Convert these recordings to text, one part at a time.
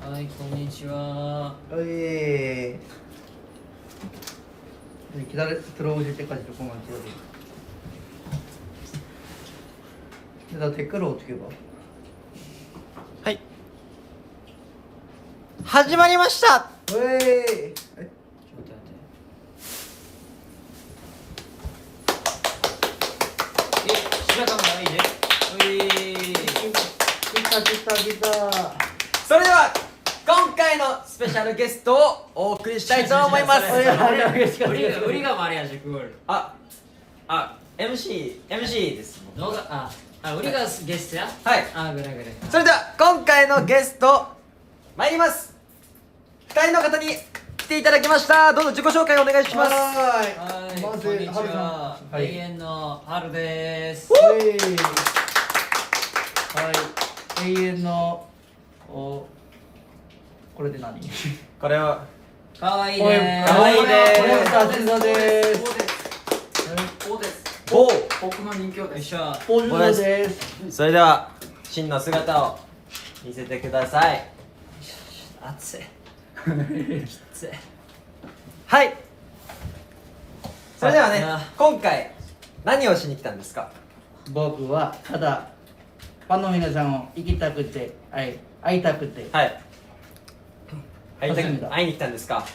はい、こんにちは。Kita terus tekan dukungan kita. Kita 댓글 어떻게 봐? はい。始まりました。왜? ちょっと待って待って。白川がいいね。来た。それでは今回のスペシャルゲストをお送りしたいと思います。売りがマリアージュクール。MC です。動画、売りがゲストや。はい。ぐらぐら。それでは今回のゲスト参ります。2人の方に来ていただきました。どうぞ自己紹介お願いします。はい、まずこんにちは。はい永遠の春です。永遠のこれで何？これはかわいいね。かわいいね。モンスターズザです。僕の人形です。ポジドです。それでは真の姿を見せてください。熱い。きつい。はい。それではねあ、今回何をしに来たんですか？僕はただファンの皆さんを行きたくて、会いたくて、はい会い좋습니다に来たんですか？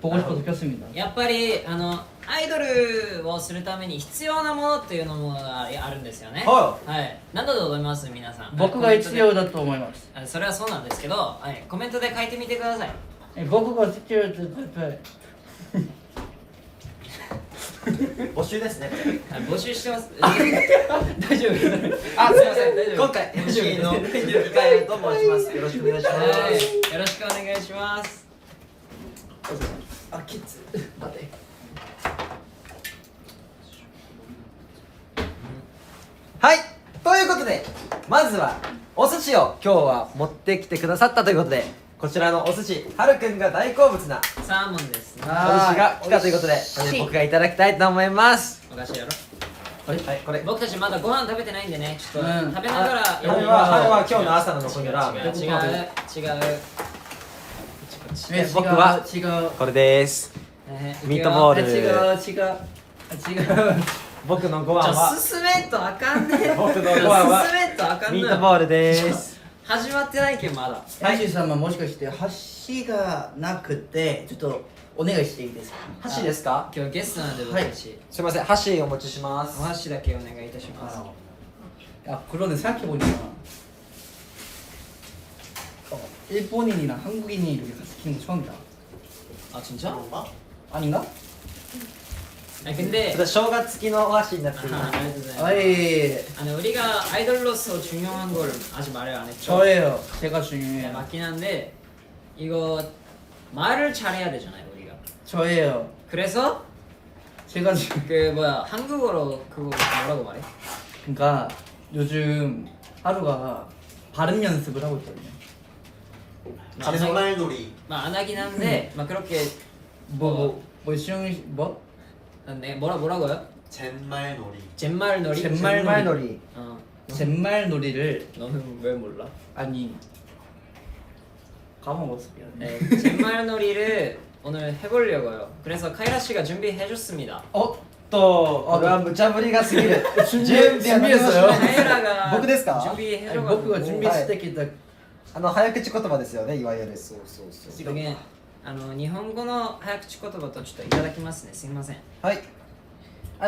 보고 싶어서 켰습니다. やっぱりアイドルをするために必要なものっていうのもあるんですよね。はい。何だと思います皆さん？僕が必要だと思います。それはそうなんですけど、はい、コメントで書いてみてください。僕が必要だと募集ですね。募集してます。大丈夫？すいません、大丈夫。今回 MC の二階と申します。よろしくお願いします。はい、よろしくお願いします。きつ待て。はい、ということでまずはお寿司を今日は持ってきてくださったということで、こちらのお寿司はるくんが大好物なサーモンですね。お寿司が来たということで、僕がいただきたいと思います。お菓子やろ。はい、これ僕たちまだご飯食べてないんでね、ちょっとうん食べながら。これは今日の朝の残りのラーメン。違う。僕は違うこれです。ミートボール。違う僕のご飯は進めんとあかんね。僕のご飯は進めんとあかんね。ミートボールです。始まってないけんまだ。エンジ様もしかして箸がなくてちょっとお願いしていいですか？箸ですか？今日ゲストなんで僕たち。すいません、箸お持ちしまおす。箸だけお願いいたします。그러네 생각해보니까 일본인이랑 한국인이 이렇게 같이 키는 거 처음이다. 아 진짜? 아닌가? 근데 正月付きのお箸になっています。 우리가 아이돌로서 중요한 걸 아직 말을 안 했죠. 저예요. 제가 네, 중요해요. 맞긴 한데 이거 말을 잘해야 되잖아요 우리가. 저예요. 그래서 제가 그 뭐야 한국어로 그거 뭐라고 말해? 그러니까 요즘 하루가 발음 연습을 하고 있거든요. 정말놀이. 안 하긴 한데 막 그렇게 뭐 네 뭐라고요? 젠말놀이. 젠말놀이? 젠말놀이. 젠말놀이를 너는 왜 몰라? 아니 까먹었어 미안해. 네, 젠말놀이를 오늘 해보려고요. 그래서 카이라 씨가 준비해줬습니다. 또これは無茶ぶりが過ぎる。준비했어요. 카이라가 僕ですか？ 아니, 준비해줘가지고.僕が 준비했을 때 早口言葉ですよね、いわゆる。そう。 여기日本語の早口言葉とちょっといただきますね。すいません。はい。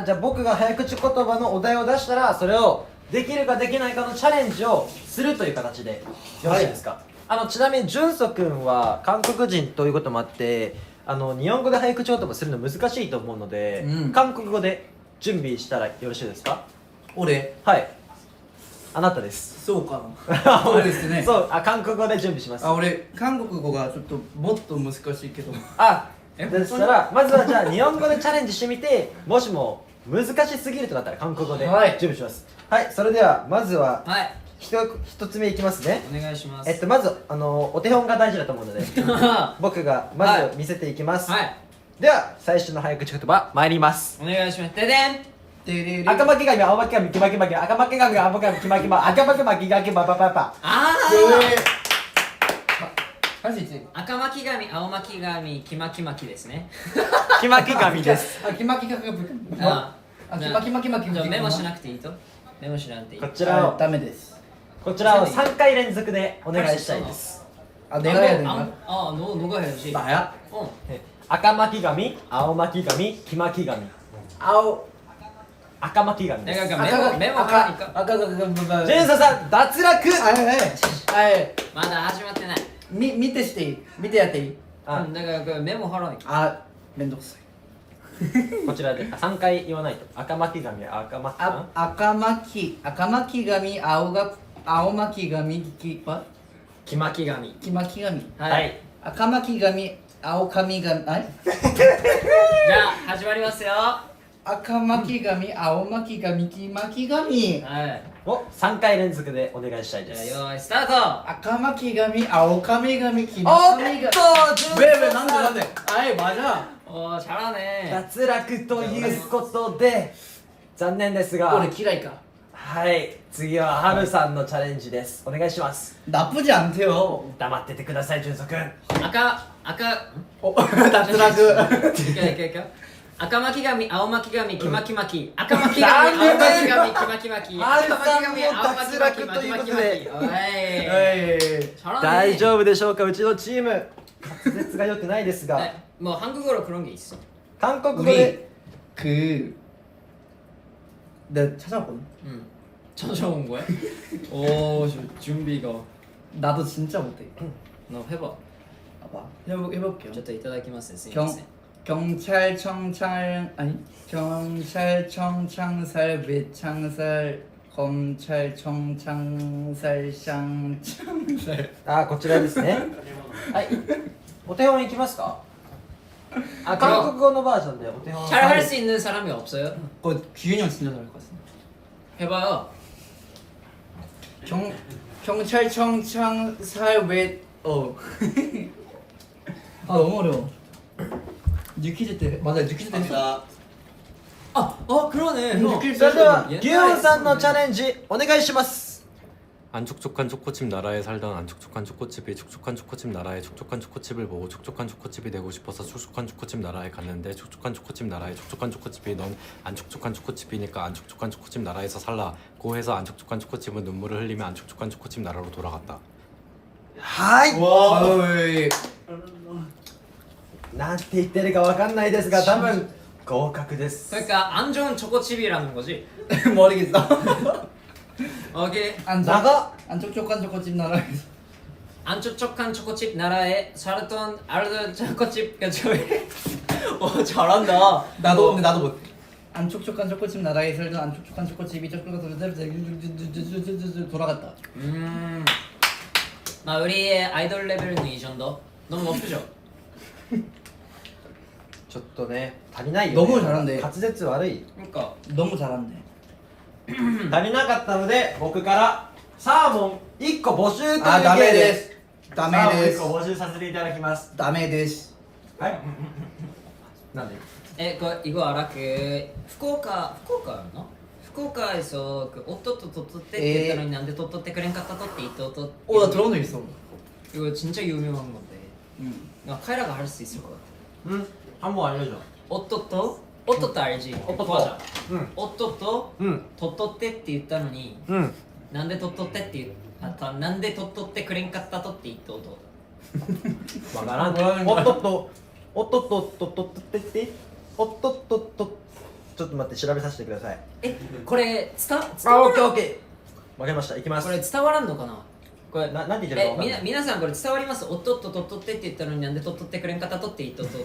じゃあ僕が早口言葉のお題を出したら、それをできるかできないかのチャレンジをするという形でよろしいですか？ちなみに純祖くんは韓国人ということもあって、日本語で早口言葉するの難しいと思うので、韓国語で準備したらよろしいですか？俺はい。あなたです。そうかな。そうですね。そう、韓国語で準備します。俺韓国語がちょっともっと難しいけど。でしたらまずはじゃあ日本語でチャレンジしてみて、もしも難しすぎるとなったら韓国語で準備します。はい、それではまずは一つ目いきますね。お願いします。まずお手本が大事だと思うので僕がまず見せていきます。では最初の早口言葉参ります。お願いします。ででん。赤巻紙青巻紙黄巻紙赤巻紙青巻紙黄巻紙赤巻紙ギガギババババ。最赤巻き髪、青巻き髪、黄巻き巻きですね。きまき髪です。あ、きまきがあきまきまきまきじゃあメモしなくていいと？メモしなくていい。こちらをダメです。こちらを3回連続でお願いしたいです。あ、내가 해야 되나? 너가 해야지. 나야?赤巻き髪、青巻き髪、黄巻き髪。赤巻き髪です。 내가メモ하니까赤がジェンソさん脱落。はいまだ始まってない。見てしていい見てやっていい내가メモ하라니까. あ、めんどくさいこちらで3回言わないと。赤巻き髪、赤巻き髪、赤巻き髪、青巻き髪、黄巻き髪。黄巻き髪。はい。赤巻き髪、青髪髪、じゃあ始まりますよ。赤巻き髪、青巻き髪、黄巻き髪。はい。を3回連続でお願いしたいでじす。ゃあ用意スタート。赤巻き髪、青髪髪、黄巻き髪。왜なんではい맞아。おー잘하네。脱落ということで残念ですが、俺嫌いか。はい、次はハルさんのチャレンジです。お願いします。 나쁘지 않대요。 黙っててください、ジュンソ君。赤脱落。いけ赤巻き髪、青巻き髪、黄巻き巻き。赤巻き髪、青巻き髪、黄巻き巻き。赤巻き髪、青巻き巻き、巻き巻き巻き。大丈夫でしょうか、うちのチーム。滑舌が良くないですが。もう한국어로 그런 게 있어。 韓国語で내가 찾아봤거든. 응. 찾아온 거야? 오, 준비가. 나도 진짜 못해. 너 해봐. 봐봐. 해볼게요. 저도 이따다키마스. 경찰청찰 아니 경찰청창살 외창살 검찰청창살 쌍창살. あ、こちらですね。はい。お手本いきますか？아, 한국어 버전 데 잘 할 수 있는 사람이 없어요? 그거 규현이 형 진짜 잘할 것 같습니다. 해봐요. 경찰청창 살외 아 너무 어려워. 뉴키즈 때 맞아 뉴키즈 때 했어. 그러네. 뉴키즈 それではギュンさんのチャレンジお願いします。 안 촉촉한 초코칩 나라에 살던 안 촉촉한 초코칩이 촉촉한 초코칩 나라에 촉촉한 초코칩을 보고 촉촉한 초코칩이 되고 싶어서 촉촉한 초코칩 나라에 갔는데 촉촉한 초코칩 나라에 촉촉한 초코칩이 넌 안 촉촉한 초코칩이니까 안 촉촉한 초코칩 나라에서 살라고 해서 안 촉촉한 초코칩은 눈물을 흘리며 안 촉촉한 초코칩 나라로 돌아갔다. はい。おいなんて言ってるかわかんないですが、多分合格です。 그러니까 안 좋은 초코칩이라는 거지. 모르겠어. 오케이. 안 촉촉한 초코칩 나라에서 안 촉촉한 초코칩 나라에 살았던 알던 초코칩 저기 잘한다. 나도 못해. 안 촉촉한 초코칩 나라에 살던 안 촉촉한 초코칩이 돌아갔다. 우리의 아이돌 레벨은 이 정도. 너무 높죠? ちょっとね、足りないよ、ね。 너무 잘한대. 滑舌悪い。 그러니까 너무 잘한대. 足りなかったので僕からサーモン1個募集というあ、ダメです。サーモン1個募集させていただきます。ダメです。はい。なんで？ 이거 알아? 후쿠오카였나? 후쿠오카에서 오또또 토토떼って言ったのになんでトットってくれんかったとって言って오또. 나 들어본 적 있어. 이거 진짜 유명한 건데. 카이라가 할 수 있을 것 같아. 응. 한번 알려줘. 오또또 알지? 오또또. 맞아. 응. 오또또. 응. 토토떼って言ったのに 응. なんでトットってって言うなんでトットってくれんかったとって言って音。わからん。おっとっとおっとっとっとっとってっておっとっとっとちょっと待って調べさせてください。これ伝わオッケーオッケー。わかりました。いきます。これ伝わらんのかな。これなんて言ってるかわかんない。皆さんこれ伝わります？おっとっととっとってって言ったのになんでとっとってくれんかったとって言って音。ち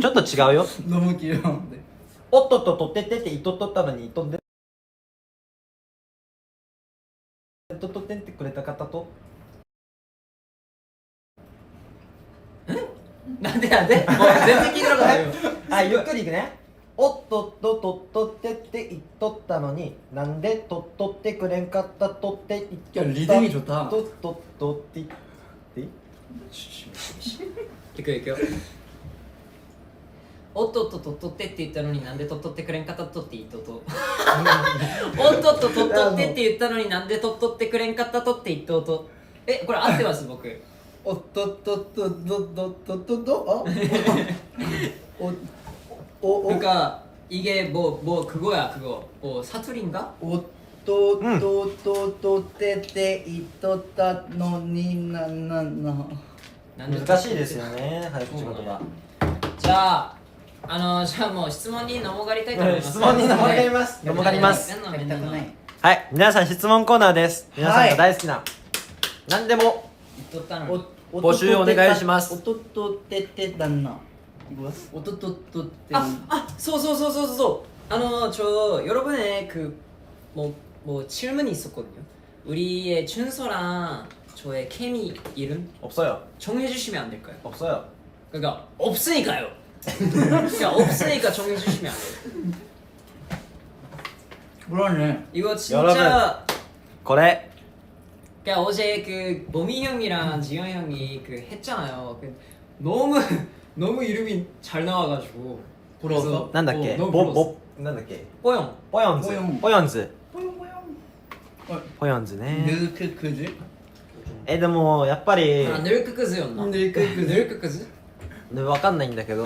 ょっと違うよ。 너무 귀여운데. おっとっととってってって言っとったのにとんでとっとってってくれた方となんでもう全然聞いてなかったよ。あ、ゆっくりいくね。おっとっととっとってって言っとったのになんでとっとってくれんかったとって言っとった 야 리듬이 좋다. とっとっとって言っていくよ。おっとっととっとってって言ったのになんでとっとってくれんかったとって言っとと。おっとっととっとってって言ったのになんでとっとってくれんかったとって言っとと。これ合ってます僕。おっとっとっとどどどどどあお 그러니까 이게 뭐 그거야 그거 뭐 사투리인가? おっとっとっとっとてていっとったのにな 難しいですよね早口言葉 자じゃあもう質問に넘어가리たいと思います質問に넘어가ります넘어가りますやりたくないはい皆さん質問コーナーです皆さんが大好きな何でも言っとったのに募集お願いしますおっとっとててだなおっとっとっとて 저 여러분의 뭐 질문이 있었거든요. 우리의 준서랑 저의 케미 이름 없어요 정해주시면 안 될까요? 없어요 그러니까 없으니까요. 그러니까 없으니까 정해주시면 안 돼요. 그러네 이거 여러분. 진짜 これ 그러니까 어제 그 모미 형이랑 지영 형이 그 했잖아요. 너무 이름이 잘 나와가지고 부러워서? なんだっけ 너무 ボ 부러웠어. ボなんだっけ 뽀용 ポヨンズポヨンポヨンズ 뽀용뽀용 ポヨンズね 느크크즈 でもやっぱり 아 늙크크즈였나? 늙크크즈? わかんないんだけど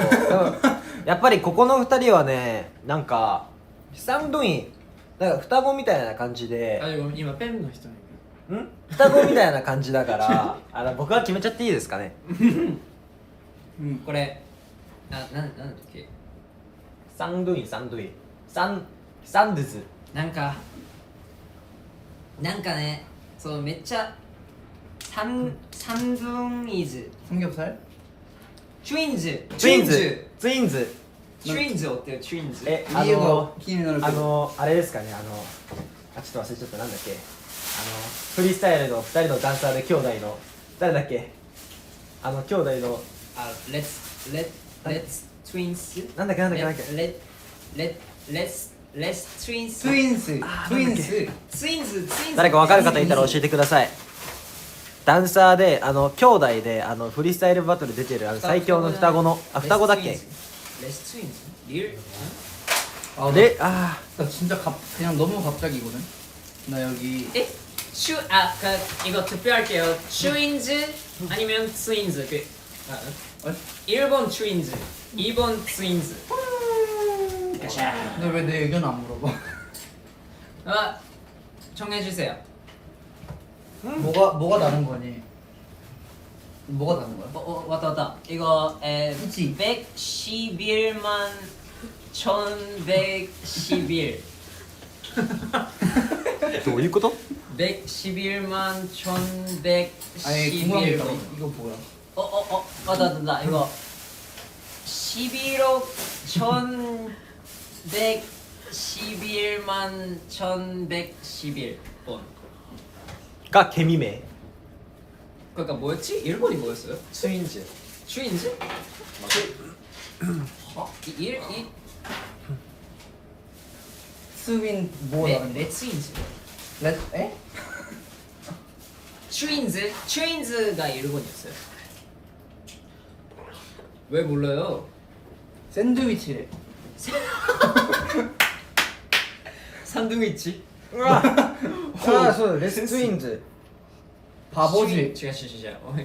やっぱりここの二人はねなんかサンドインなんか双子みたいな感じで 아 이거今팬の人ん双子みたいな感じだから僕は決めちゃっていいですかね これなんだっけサンドインサンドインサンドゥズなんかねそうめっちゃ삼둥이즈 삼겹살? 트윈즈 ツインズツインズ 트윈즈 어때요 트윈즈? 理由が気になるけどあれですかねちょっと忘れちゃったなんだっけフリースタイルの2人のダンサーで兄弟の誰だっけ兄弟の아 let's twins なんだっけlet's twins ツインスツインズ誰か分かる方いたら教えてくださいダンサーで兄弟でフリースタイルバトル出てる最強の双子の双子だっけ let's twins 릴 아, 네? 나 진짜 그냥 너무 갑자기거든 나 여기 에? 이거 투표할게요. 트윈즈 아니면 트윈즈. 1번 트윈즈, 2번 트윈즈. 너 왜 내 의견 안 물어봐? 정해주세요. 뭐가 다른 거니? 뭐가 다른 거야? 왔다. 이거 그치? 111만 1111. どういうこと 111만 아니 궁금한 게 1111. 있다 이거 뭐야? 맞다. 이거 11억 1111만 1111번. がケミ名 그러니까 뭐였지? 1번이 뭐였어요? ツインズ 트윈즈? 이 스윈 뭐가 다른 거야? 레츠윈즈. 에? 트윈즈가 1번이었어요. 왜 몰라요? 샌드위치래 산둥이치. そうレスツインズ 바보지 지가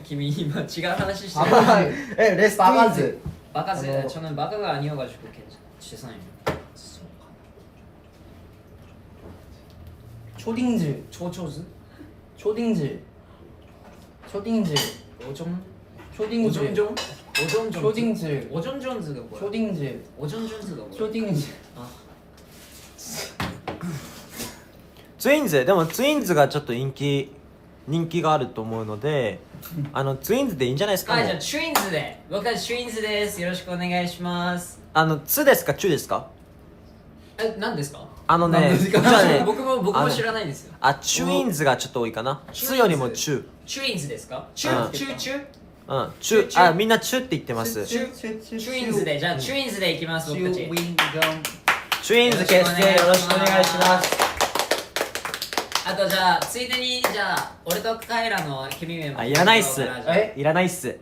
김이 이만 지가 하나씩 시작. 바보지 レスツインズ 마가세 저는 마가가 아니어가지고 죄송해요. 초딩즈 초초즈? 초딩즈 초딩즈 오종? 초딩즈 오종종? 오종종? 초딩즈 오종존즈가 뭐야? 초딩즈 오종존즈가 뭐야? 초딩즈 아 ツインズでもツインズがちょっと人気があると思うのでツインズでいいんじゃないですかもうじゃあツインズで僕はツインズですよろしくお願いしますツですかチュですか何ですか何ですかじゃあね僕も知らないですよチュインズがちょっと多いかなツよりもチュツインズですかチうんュチュチュうんチュみんなチュって言ってますツインズでじゃあツインズでいきます僕たちウィンガンチュインズ結成よろしくお願いしますあとじゃあついでにじゃあ俺とカエラの君名もいらないっすえいらないっす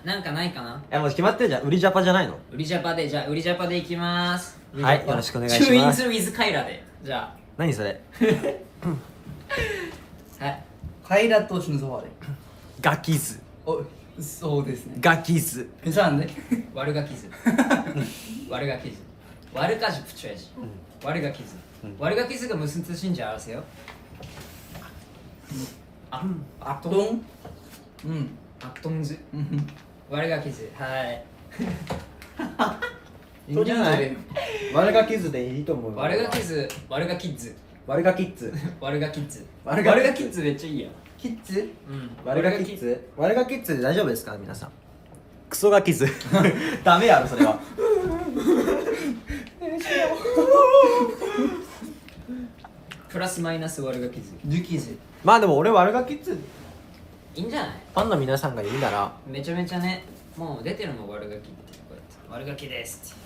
なんかないかなもう決まってるじゃん売りジャパじゃないのウリジャパでじゃあウリジャパでいきますはいよろしくお願いしますツインズ with カエラでじゃ何それあはい平と준서はあれガキズそうですねガキズ 괜찮은데? 월가키즈 월가키즈 월까지 붙여야지 월가키즈 월가키즈가 무슨 뜻인지 아세요? 악동? 악동즈 월가키즈 하이 いいんじゃないワルガキズでいいと思うよ 월가키즈 월가키즈 ワルガキッズ 월가키즈 월가키즈. 월가키즈 めっちゃいいやキッズワルガキッズワルガキッズで大丈夫ですか皆さんクソガキズダメやろそれはプラスマイナス월가키즈ヌキズまあでも俺ワルガキッズフいいんじゃないァンの皆さんが言うならめちゃめちゃねもう出てるもん悪ガキってこうやって悪ガキですって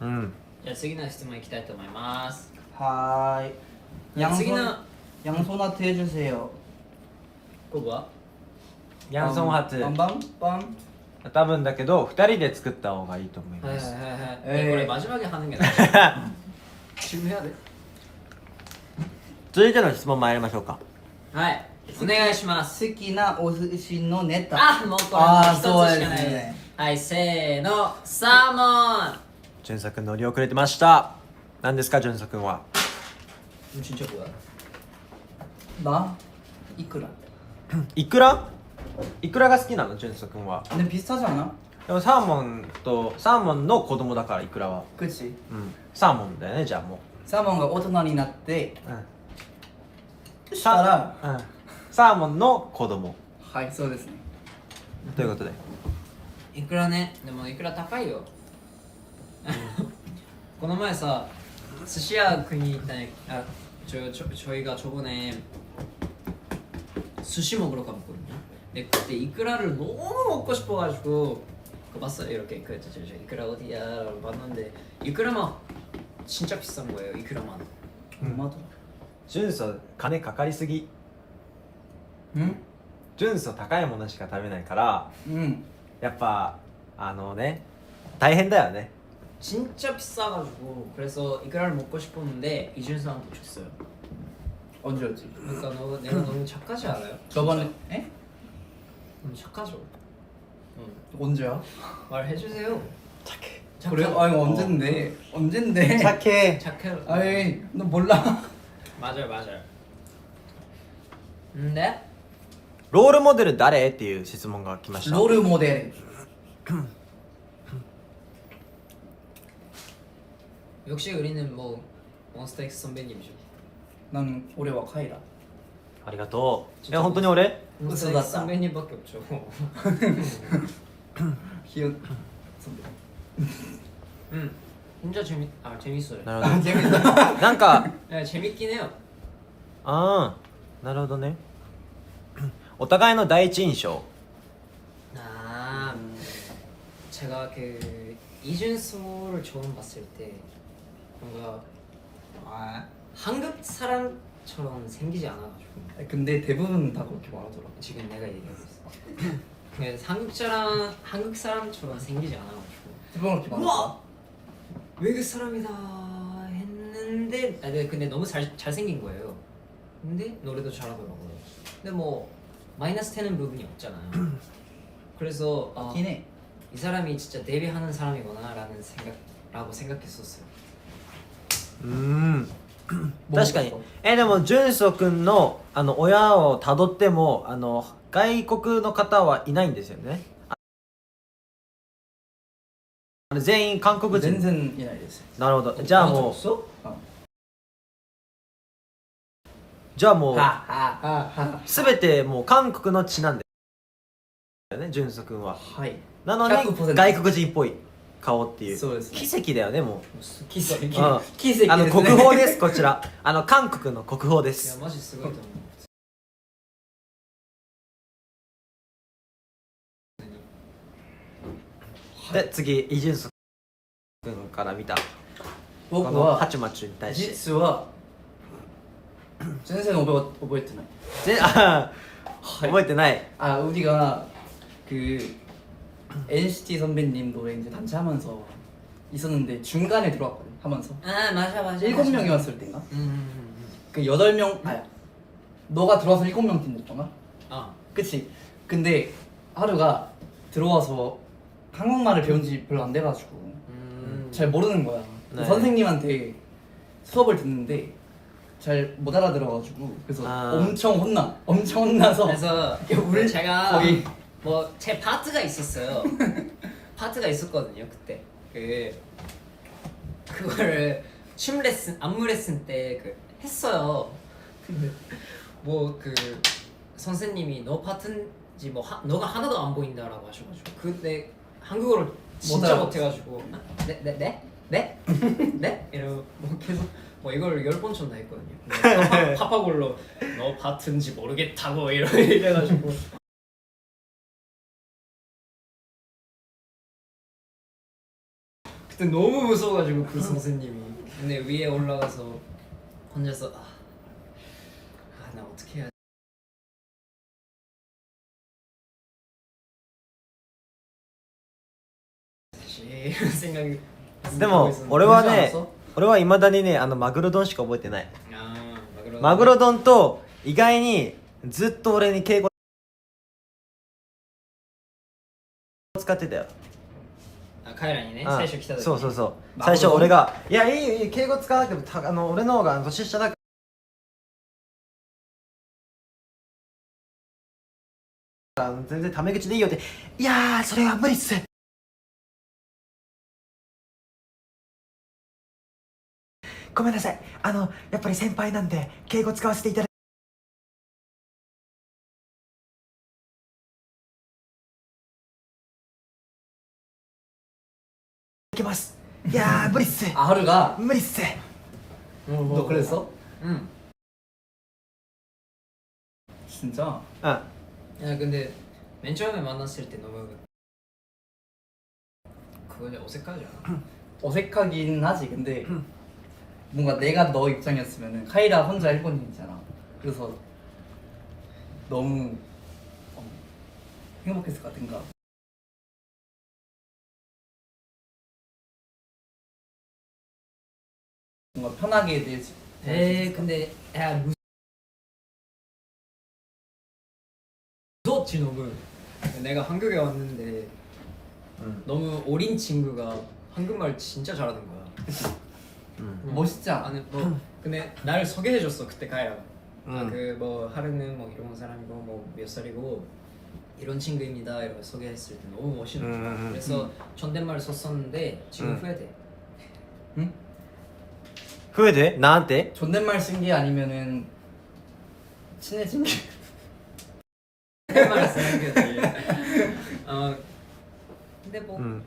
うんじゃあ次の質問いきたいと思いますはーい次の 양손 하트 해주세요 ここはヤンソン初 빰빰빰 多分だけど2人で作った方がいいと思いはいはいますはいはいえーこれ마지막에하는게나아 지금 해야 돼? 続いての質問参りましょうかはいお願いします好きなお寿司のネタあもうこれあー一つしそうですかないねはいせーのサーモンジュンソ君乗り遅れてました何ですかジュンソ君は 진짜 뭐야? 나? 이끌아 イクライクラが好きなのジュンソ君は 근데 비슷하지 않아? でもサーモンの子供だからイクラは 그치 うんサーモンだよねじゃあも 사몬가 大人になってううんしたらうんサーモンの子供はいそうですねということでいくらねでもいくら高いよこの前さ寿司屋食いに行ったね아 저희가 저번에 스시 먹으러 가봤거든요. 근데 그때 이크라를 너무 먹고 싶어가지고 그거 봤어요. 이렇게 저 이크라 어디야라고 봤는데 이크라만 진짜 비싼 거예요. 이크라만. 얼마더라? ジュンソ金かかりすぎ 응? ジュンソ高いものしか食べないから 응 やっぱね大変だよね 진짜 비싸가지고 그래서 이크라를 먹고 싶었는데 이준수한테 줬어요. 언제였지? 그러니까 내가 너무 착하지 않아요? 저번에 에? 너무 착하죠. 언제야? 말해주세요. 착해 그래? 아니 언젠데 언젠데 착해 착해. 아이 너 몰라 맞아요. 네? ロールモデル誰っていう質問が来ました 롤 모델 역시 우리는 뭐 몬스타엑스 선배님이죠. 난 올해와 카이라 ありがとう本当に俺 웃어 몬스타엑스 났다. 선배님밖에 없죠. 기억 선배 진짜 재밌어요. なるほ 아 ど 재밌다 なんか 네, 재밌긴 해요. ああなるほどねお互いの第一印象 아, 제가 그 이준수를 처음 봤을 때 뭔가 한국 사람처럼 생기지 않아가지고 근데 대부분 다 그렇게 말하더라 지금 내가 얘기하고 있어. 그래서 한국 사람처럼 생기지 않아가지고 대부분 그렇게 말하더라 우와! 외국 사람이다 했는데 근데 너무 잘생긴 거예요. 근데 노래도 잘하더라고요. 근데 뭐 마이너스 되는 부분이 없잖아요. 그래서 맞긴 해 이 사람이 진짜 데뷔하는 사람이구나라는 생각했었어요. 確かにでもジュンソ君の親をたどっても外国の方はいないんですよね全員韓国人 젠센 이나이ですなるほどじゃあもう 없어? じゃあもう 하하하하 全てもう韓国の血なんだよねジュンソ君は 하이 なのに 100% 外国人っぽい顔っていうそうですね奇跡だよねも기세. う、うん、奇跡ですね国宝ですこちら韓国の国宝で 야 す 마지 すごいと思う. で次イ・ジュンソ君から見たこ僕のハはチュマチュに対して実は全然覚えてない覚えてない 아 우리가 그 NCT 선배님 노래 이제 단체 하면서 있었는데 중간에 들어왔거든 하면서 아 맞아. 7명이 왔을 때인가? 그 8명 아야 너가 들어와서 7명 팀 됐잖아. 아 그치? 근데 하루가 들어와서 한국말을 배운 지 별로 안 돼가지고 잘 모르는 거야. 네. 선생님한테 수업을 듣는데 잘 못 알아들어가지고 그래서 엄청 혼나서 그래서 우리 제가 거의 뭐 제 파트가 있었어요. 파트가 있었거든요 그때. 그거를 춤 레슨, 안무 레슨 때 했어요. 근데 뭐 선생님이 너 파트인지 뭐 너가 하나도 안 보인다라고 하셔가지고 근데 한국어를 진짜 알아봤어. 못해가지고 네? 이러고 뭐 계속 뭐 이걸 10번 쳤나 했거든요. 파파골로 너 파트인지 모르겠다고 이래가지고 그때 너무 무서워가지고 그 선생님이. 근데 위에 올라가서 혼자서 나 어떻게 해야 되지 이런 생각이 でも 들고 있었는데. 俺はね 알았어? 俺はいまだにねマグロ丼しか覚えてない 아, 마그로. マグロ丼と意外にずっと俺に敬語使ってたよ 아 카이라니ねあ最初来た時そうそうそうマグロ丼最初俺が「いやいいよいいよ敬語使わなくても俺の方が年下だから全然タメ口でいいよ」って「いやーそれは無理っす」ごめんなさいやっぱり先輩なんで敬語使わせていただきますいやー無理っす 하루가 無理っす 너 그랬어? 응. 진짜? 아 야 근데 맨 처음에 만났을 때 너무 그거 어색하지 않아? 어색하긴 하지. 근데 뭔가 내가 너 입장이었으면은 카이라 혼자 일본인이잖아. 그래서 너무 행복했을 것 같은가. 뭔가 편하게 대해서 근데 야 무섭지 너무. 내가 한국에 왔는데 너무 어린 친구가 한국말 진짜 잘하는 거야. 멋있지 않아? 아니 뭐 근데 나를 소개해줬어 그때 가야. 음. 뭐 하루는 뭐 이런 사람이고 뭐 몇 살이고 이런 친구입니다 이러고 소개했을 때 너무 멋있는 거야. 그래서 존댓말 썼었는데 지금 후회돼. 응? 増えてなんて 존댓말 쓴 게 아니면은 친해진 게. 존댓말 쓰는 거지. 근데 뭐 음.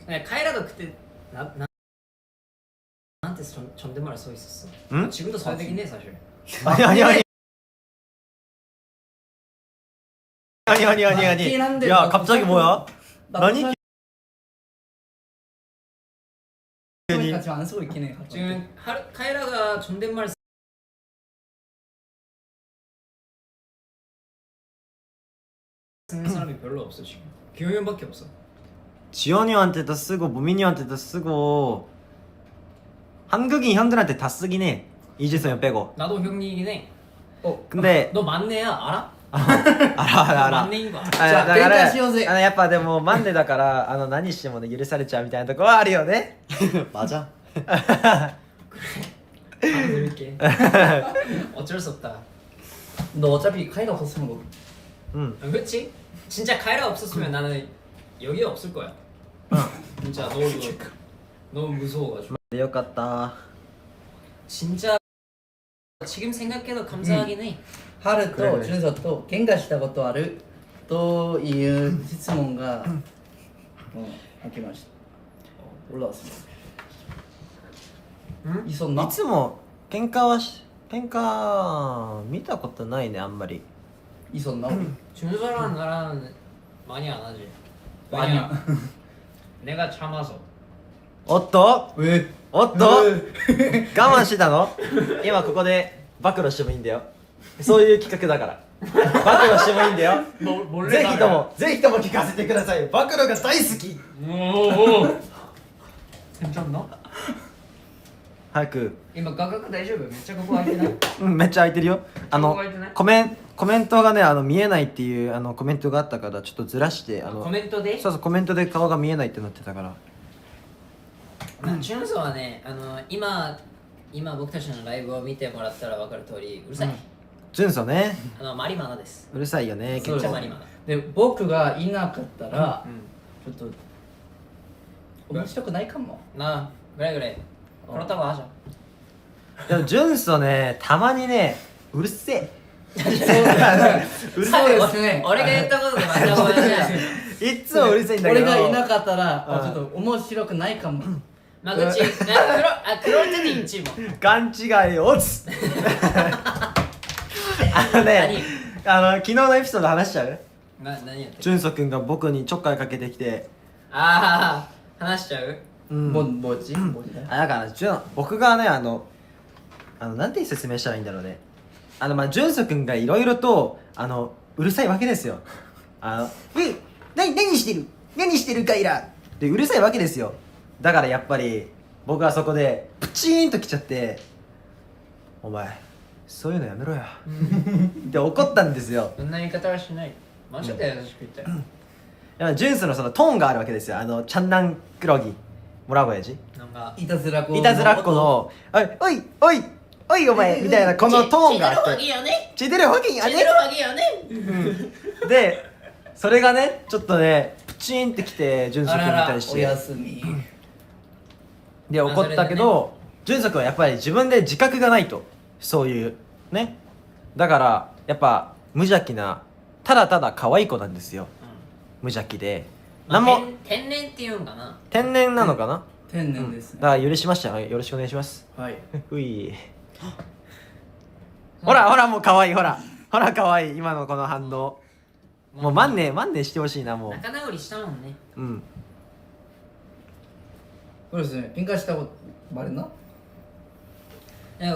그냥 카이라도 그때 나한테 존댓말 써 있었어. 응? 지금도 써야 되긴 해 사실. 아니 아니 아니 아니 아니 아니 아니 맞긴 한데 야 나도 갑자기 뭐야? 나도 나니? 그러니까 지금 안 쓰고 있긴 해. 갑자기. 지금 카이라가 존댓말 쓰는 사람이 별로 없어 지금. 규영현밖에 없어. 지원이한테도 쓰고 무민이한테도 쓰고 한국인 형들한테 다 쓰긴 해 이재성 빼고 나도 형이긴 해. 근데 너 만내야 알아? 알아 알아 만내인 거 알아? じゃあ喧嘩しようぜやっぱでもマンデだから何してもね許されちゃうみたいなとこはあるよね맞아 재밌게. 어쩔 수 없다. 너 어차피 카이라 없었으면 너 응 그렇지? 진짜 카이라 없었으면 나는 여기 없을 거야. 진짜 너무 무서워가지고. よかった 진짜 지금 생각해도 감사하긴 해. 春と그래. 純里と喧嘩したことあるという質問が開けました올라왔습니다. 응? 있었나? いつも喧嘩見たことないねあんまり 있었나? 준서랑 나랑 많이 안 하지. 아니야. 왜냐? 내가 참아서. おっと 왜? おっと我慢してたの今ここで暴露してもいいんだよそういう企画だから暴露してもいいんだよ 몰래 ぜひとも聞かせてください暴露が大好き 괜찮나? 早く今画角大丈夫？めっちゃここ開いてない？うんめっちゃ空いてるよここ開いてない？コメントがね見えないっていうコメントがあったからちょっとずらしてコメントで？そうそうコメントで顔が見えないってなってたからまあチュンソはね今僕たちのライブを見てもらったら分かる通りうるさい、純素ねマリマナです。うるさいよねめっ結構ちゃマリマナ。で僕がいなかったら、うんちょっと面白くないかも。なあぐらいぐらいこの束あじゃん。でも純素ねたまにねうるせえそうですね。俺が言ったことでまたごめんなさい。いっつもうるせえんだけど俺がいなかったら、うんちょっと面白くないかも。マグチクロルテニンチーム。勘違いをつね昨日のエピソード話しちゃう何やって？純素くんが僕にちょっかいかけてきてああ話しちゃう？うんぼちだよ。だから僕がねなんて説明したらいいんだろうね純素くんがいろいろとうるさいわけですよ何してるかいらでうるさいわけですよだからやっぱり僕はそこでプチーンときちゃってお前そういうのやめろよって怒ったんですよそんな言い方はしない。もうちょっと優しく言ったよ。やっぱ純粋のそのトーンがあるわけですよチャンナンクロギモラボヤジなんかいたずら子いたずらっ子のおいお前みたいなこのトーンがあってよね。チデルホギやねわけよね。でそれがねちょっとねプチンってきて純粋君に対しおてやすみ。で怒ったけど純粋君はやっぱり自分で自覚がないとそういうねだからやっぱ無邪気なただただ可愛い子なんですよ無邪気で何も天然っていうんかな。天然なのかな天然ですね。だから許しましたよろしくお願いしますはい。ういほらもう可愛いほら可愛い今のこの反応もう万年してほしいなも仲直りしたもんね。ううんそうですね。喧嘩したことバレな？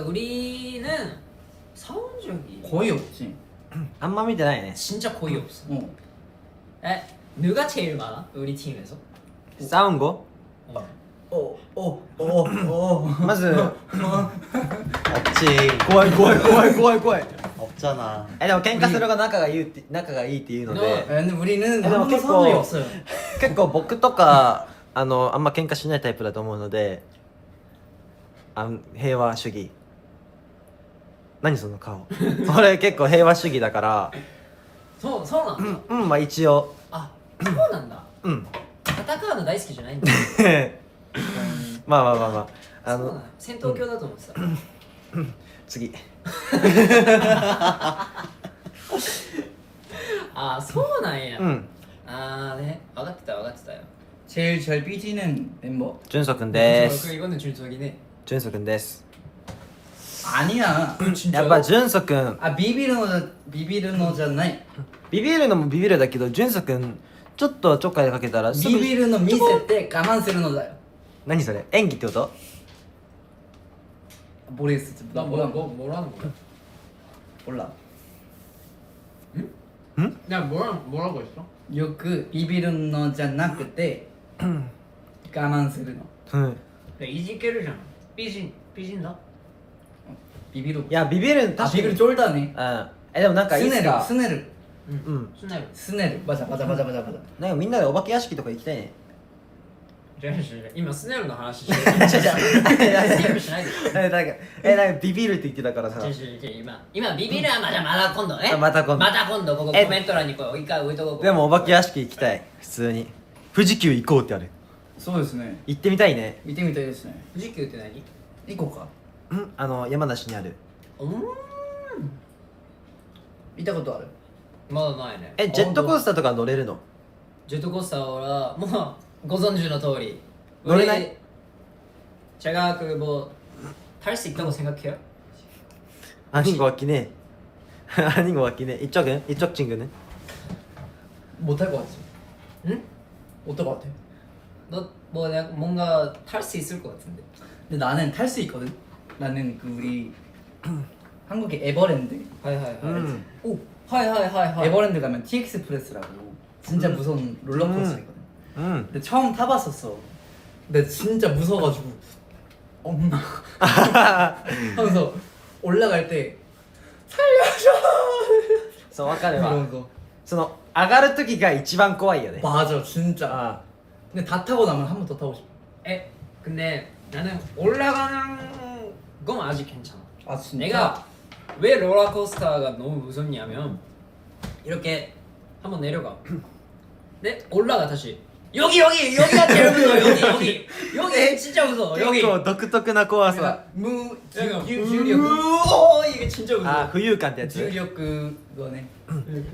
우리는 사온 적이 거의 없지. あんま見てないね 진짜 거의 없어. 어. 누가 제일 많아? 우리 팀에서? サウンゴ まずあっち怖い 없잖아. でも喧嘩するが仲がいいっていうので 근데 우리는 너 한 번도結構- 싸운 적이 없어요. 結構僕とかあんま喧嘩しないタイプだと思うので平和主義何その顔俺結構平和主義だから そうなんだ. まあ一応 아, そうなんだ. 戦うの大好きじゃないんだ. まあそうなんだ. 戦闘狂だと思ってた. 次 아, そうなんや. うん 아, 네. 分かってたよ. 제일 잘 삐지는 멤버. 純素くんで 그 す 이거는 준석이네. 純素くんです 아니야. やっぱ純素くん 아 비비르 너잖아. ビビるのもビビるだけど純素くんちょっとちょっかいかけたらすぐ 비비르 너 미세 때 가만 쓰는 너다요. 何それ演技ってこと 모르겠어. 나 뭐라는 거야? 몰라. 야, 뭐라고 했어? 요크 비비르 너잖아 그때 가만 쓰는 너. うん 야, 이지케르잖아. 삐진다? 비비르. いやビビる 아 確かに 비비르 쫄다네. でもなんかいいっすか 스네르. うん 순나요. 스네르. 맞아. なんかみんなでお化け屋敷とか行きたいね今スネルの話してる。スネルしないで。なんかビビるって言ってたからさ今ビビるはまだ今度ね。また今度ここコメント欄にこう一回置いとこう。でもお化け屋敷行きたい普通に富士急行こうってあるそうですね。行ってみたいね見てみたいですね。富士急って何？行こうか。山梨にある行ったことある？まだないね。ジェットコースターとか乗れるのジェットコースターはもうご存知の通り乗れない 제가 뭐 탈 수 있다고 생각해요? 아닌 것 같긴 해 아닌 것 같긴 해 이쪽 친구는? 못할 것 같지. 응? 어떨 것 같아? 너 뭐 내가 뭔가 탈 수 있을 것 같은데. 근데 나는 탈 수 있거든. 나는 그 우리 한국의 에버랜드. 하이하이. 오 하이하이. 에버랜드 가면 TX 프레스라고 진짜 무서운 롤러코스터 있거든. 근데 처음 타봤었어. 근데 진짜 무서워가지고 엄마 하면서 올라갈 때 살려줘 そう分かるわ 이러면서 その上がる時が一番怖いよね 맞아 진짜 あ 근데 다 타고 나면 한 번 더 타고 싶어 근데 나는 올라가는 건 아직 괜찮아. 아 진짜? 내가 왜 롤러코스터가 너무 무섭냐면 이렇게 한번 내려가. 네 올라가 다시. 여기가 제일 무서워. 여기 진짜 무서워. 結 여기. 構独特な怖さ 그러니까 무 약간 주력 이게 진짜 무서워. あ浮遊感ってやつ 주력 그거네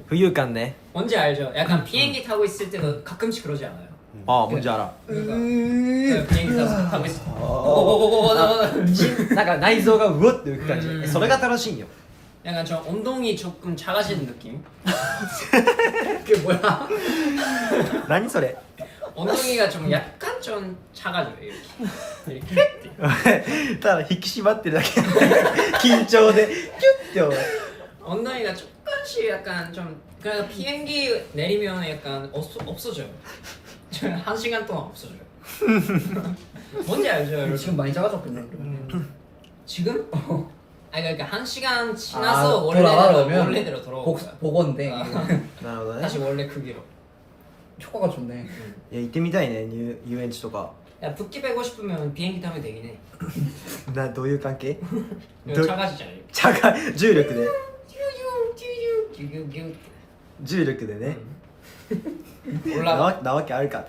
浮遊感ね 뭔지 알죠? 약간 비행기 타고 있을 때도 가끔씩 그러지 않아요? ああ뭔지 알아 그러니까 비행기 타고 있을 때 오오오오오 なんか内臓がうおって浮く感じそれが楽しいんよ 약간 좀 엉덩이 조금 작아지는 느낌? 그게 뭐야? 何それ 엉덩이가 좀 약간 좀 작아져요 이렇게 ただ引き締まってるだけ緊張でキュッて 엉덩이가 조금씩 약간 좀 그러니까 비행기 내리면 약간 없어져요 한 시간 동안 없어져요 뭔지 알죠 여러분? 지금 많이 작아졌겠네 그러면 지금? 아니 그러니까 한 시간 지나서 돌아가려면 원래대로 돌아오고 복원데 なるほどね 다시 원래 크기로 효과가 좋네 いや行ってみたいね遊園地とか 야 붓기 빼고 싶으면 비행기 타면 되긴 해 どういう関係 이거 작아지잖아요 重力で 듀듀듀듀듀듀 重力でね 올라가 なわけあるか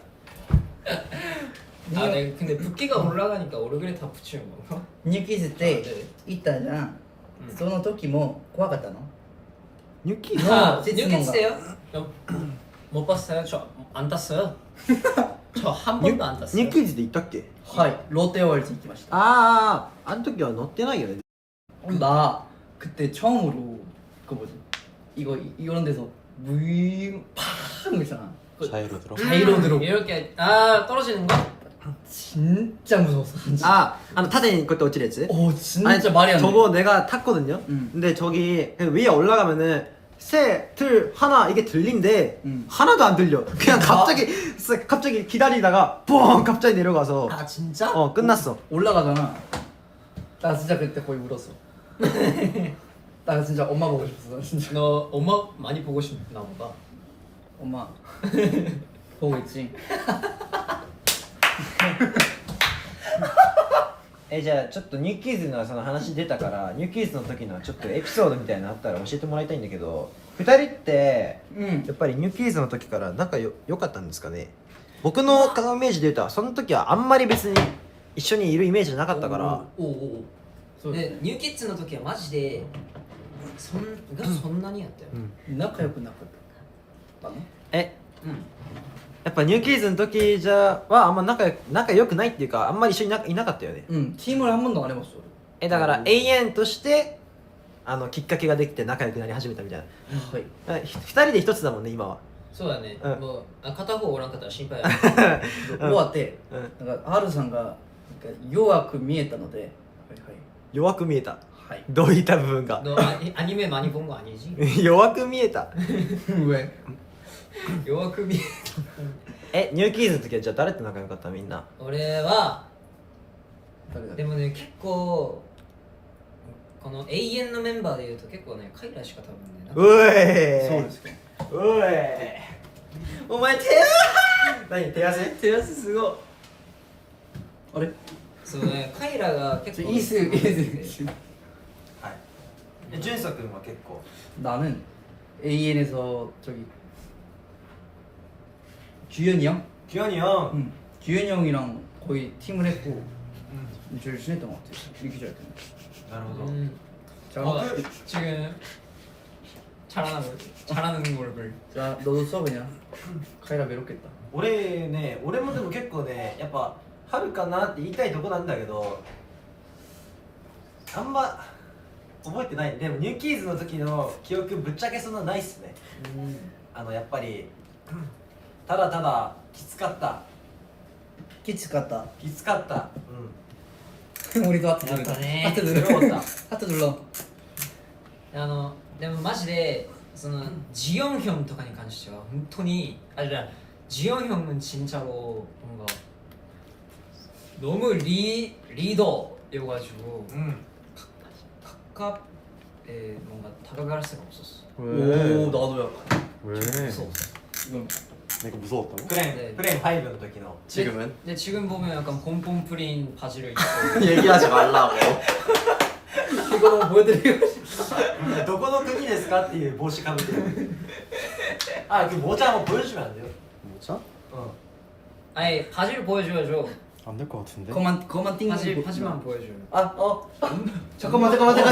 아, 네, 근데 붓기가 올라가니까 얼굴에 다 붙이는 건가? 뉴키즈 아, て 네. 行ったじゃんその時も怖かったのニュッキー 아, 질문가. 뉴키즈 때요? 못 봤어요? 저 안 땄어요? 저 한 번도 안 ニュ 땄어요 ッキーズで行ったっけはいローテワールド行きました あの時は乗ってないよね 나 그때 처음으로 그 뭐지 이거 이런 데서 무이 팍 있잖아 자유로 들어 자이로 들어 이렇게 아 떨어지는 거? 진짜 무서웠어 진짜 あ縦にこうやって落ちるやつ 오 진짜 말이 안돼 저거 내가 탔거든요 근데 저기 위에 올라가면은 새, 틀, 하나 이게 들린데 하나도 안 들려 그냥 갑자기 기다리다가 뻥 갑자기 내려가서 아 진짜? 끝났어 올라가잖아 나 진짜 그때 거의 울었어 나 진짜 엄마 보고 싶었어 진짜 너 엄마 많이 보고 싶나 보다 엄마 보고 있지 じゃあちょっとニューキーズのその話出たからニューキーズの時のちょっとエピソードみたいなのあったら教えてもらいたいんだけど2人ってうんやっぱりニューキーズの時から仲良かったんですかね僕の顔イメージで言うとその時はあんまり別に一緒にいるイメージじゃなかったから 오오오 そう 근데 뉴키즈の時はマジでそんなにやったよ仲良くなかったのうんやっぱニューキーズの時じゃはあんま仲良くないっていうかあんまり一緒にいなかったよね 팀을 한 번도 안 해봤어 だから永遠としてきっかけができて仲良くなり始めたみたいなはい2人で一つだもんね今はそうだねうんもう片方おらんかったら心配や終わってうんなんか R さんがなんか弱く見えたので弱く見えたはいはいどういった部分が 너 아니메 많이 본 거 아니지? 弱く見えた上 요아쿠미 ニューキーズの時はじゃあ誰と仲良かったみんな 올해와 誰だ 때문에 結構この永遠のメンバーでいうと結構ねカイラしか多分ねうえそうですかうえお前手何手汗手汗すごいあれそうねカイラが結構いいっすよいいっすよはいジュンソ君は結構 나는 AN에서 저기 규현이 형? キヨニョン 응. 규현이 형이랑 거의 팀을 했고 제일 친했던 것 같아요. 이렇게 잘했던 것 같아요. なるほど 자, 지금 잘하는 모습을 자, 너도 써 그냥. 카이라 외롭겠다. 俺もでも結構ねやっぱ春かなって言いたいとこなんだけどあんま覚えてないでもニューキーズの時の記憶ぶっちゃけそんなないっすねやっぱりただただきつかった 키치 같다. きつかった 우리도 하트 눌러. 약간네. 하트 うん 눌러. った 하트 눌러. でもマジでそのジヨンヒョンとかに関しては本当にジヨンヒョン은 진짜로 뭔가 너무 리더 값이어가지고 값에 뭔가 다가갈 수가 없었어. 오 나도 약간 왜? 무서웠어. 이건 내가 무서웠다고? クレーン、ねクレーン5の時の 지금은 근데 지금 보면 약간 봄봄 프린 바지를 입고 얘기하지 말라고. 이거 보여드리고 싶어. どこの国ですかっていう帽子かぶってるあ、그 모자 한번 보여주면 안 돼요? 모자? 어. 아니 바지를 보여줘야죠. 안 될 것 같은데? 그만 띵. 바지만 보여줘요. 잠깐만. 어, すご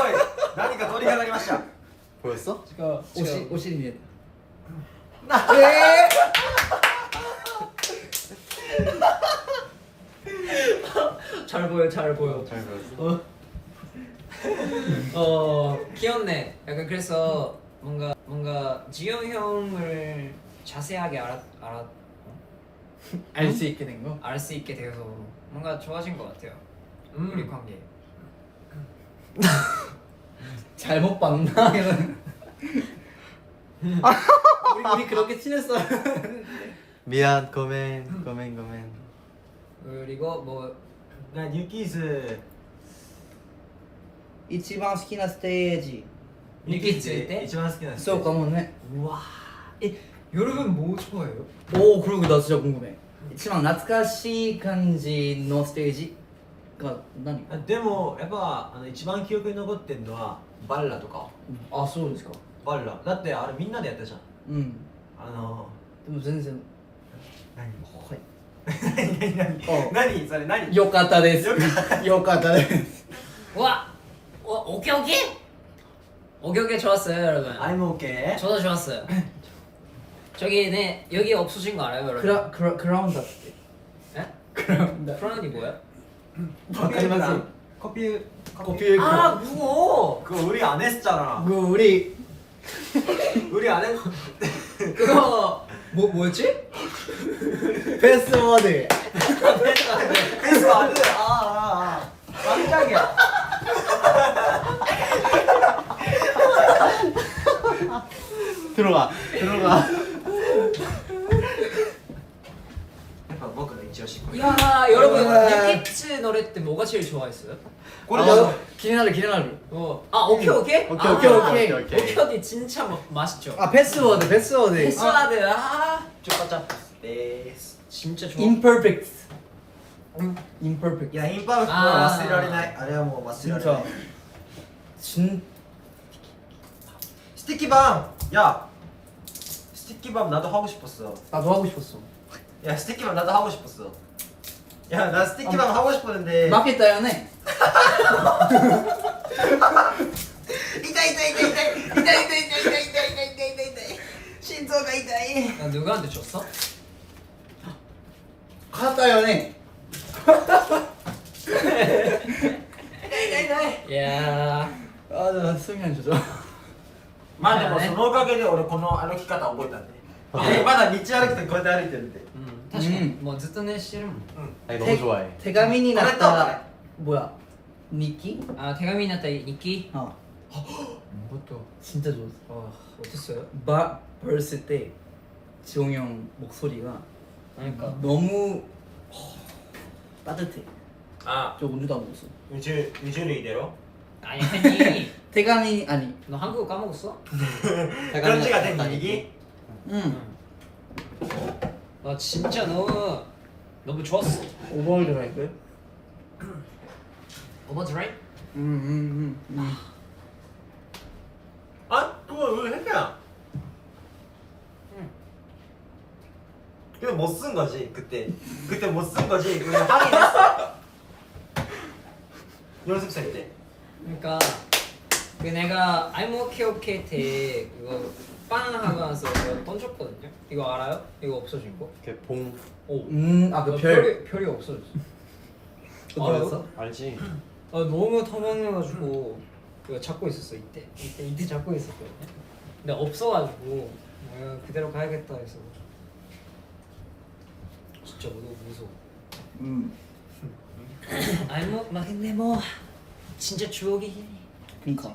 い何か鳥がかりました 보였어? 제가 옷이見えた. 잘 보여 잘 보여. 잘 보였어? 귀엽네. 약간 그래서 뭔가 지영 형을 자세하게 알 수 있게 된 거? 알 수 있게 되어서 뭔가 좋아진 것 같아요. 우리 관계. 잘못 봤나? 이런. 우리 그렇게 친했어. 미안 고멘. 그리고 뭐 ニューキーズ 一番好きなステージ. 뉴키즈 때? 一番好きなステージそうかもね. 우와. 여러분 뭐 좋아해요? 오 그리고 나 진짜 궁금해. 一番懐かしい感じのステージが何? でもやっぱ一番記憶に残ってるのはバッラとかあそうですか. バッラだってあれみんなでやったじゃん 응. でも全然. 何はい. 何何それ何よかったです. よかったです. 와! 오케이 오케이 좋았어요 여러분. I'm okay 저도 좋았어요. 저기 네 여기 없어진 거 알아요 여러분? 크라운だって. 에? 크라운だ. 프라운이 뭐야? わかりますコピュー 아 그거! 그거 우리 안 했잖아 그 우리 우리 안 했 그거 뭐였지? 패스워드. 패스워드 깜짝이야 들어가. 약간僕の一押し 야 여러분 우와. 뉴키즈 노래 때 뭐가 제일 좋아했어요? これ 기대나를. 오케이 오케이. 오케이 진짜 맛있죠? 아 패스워드. 패스와드 쭈빠짜빠 데스 진짜 좋아. imperfect. imperfect. いやインパクトは忘れられないあれはもう忘れられない 진 스티키밤 야 스티키밤 나도 하고 싶었어 나도 하고 싶었어. 야 스티키밤 나도 하고 싶었어 야 나 스티키밤 하고 싶었는데 負けたよね. 신조가痛い 나 누구한테 줬어? 勝ったよね. 야 아, 나 승현 주죠. まあでもそのおかげで俺この歩き方覚えたんでまだ道歩きてこうやって歩いてるんで 사실 뭐ずっとねしてるもん 아니 너무 좋아해. 手紙になっこれとこれた 뭐야? 니키? 아 대감이 났다 니키? 어. 그것도 진짜 좋았어. 어땠어요? 벌스 때 지용이 형 목소리가 그러니까 너무 따뜻해. あ 저 운주도 안 먹었어. 宇宙類出ろ 아니 아니 대감이 아니. 너 한국어 까먹었어? どっちが手に右 응. 나 진짜 너무 좋았어. 오버드라이브. 오버드라이브? 응. 아 그거 왜 했냐 근데 못 쓴 거지 그때 못 쓴 거지 그냥 확인했어 연습생 때 그러니까 그 내가 I'm okay okay 때 그거 빵 하고 나서 그거 던졌거든요. 이거 알아요? 이거 없어진 거? 이렇게 봉 오. 아 그 별. 별이 없어졌어. 뭐였어? 알지? 아 너무 당황해가지고 그거 잡고 있었어 이때 잡고 있었거든요. 근데 없어가지고 그대로 가야겠다 해서 진짜 너무 무서워. 아니 뭐 근데 뭐 진짜 추억이긴 해. 그니까.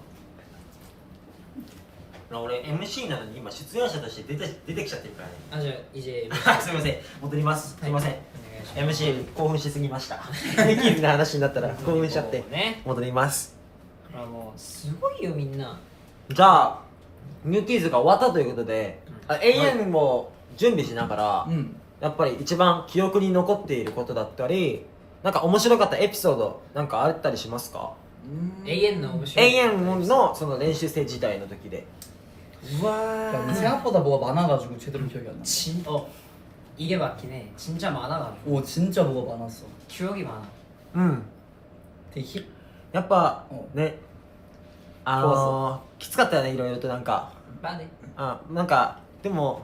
俺 MC なのに今出演者として出てきちゃってるからねあ、じゃあ이제すみません戻りますすみません、お願いします MC 興奮しすぎましたニキーズの話になったら興奮しちゃってね戻りますほらもうすごいよみんなじゃあニューキーズが終わったということで、永遠も準備しながら、うんやっぱり一番記憶に残っていることだったりなんか面白かったエピソードなんかあったりしますか？永遠の面白い永遠のその練習生時代の時で야, 생각보다 뭐가 많아가지고 제대로 기억이 안 나. 이게 맞긴 해 진짜 많아가지고 오 진짜 뭐가 많았어. 기억이 많아 うん 되게 힙. やっぱおねそきつかったよねいろいろとなんか빠네 なんかでも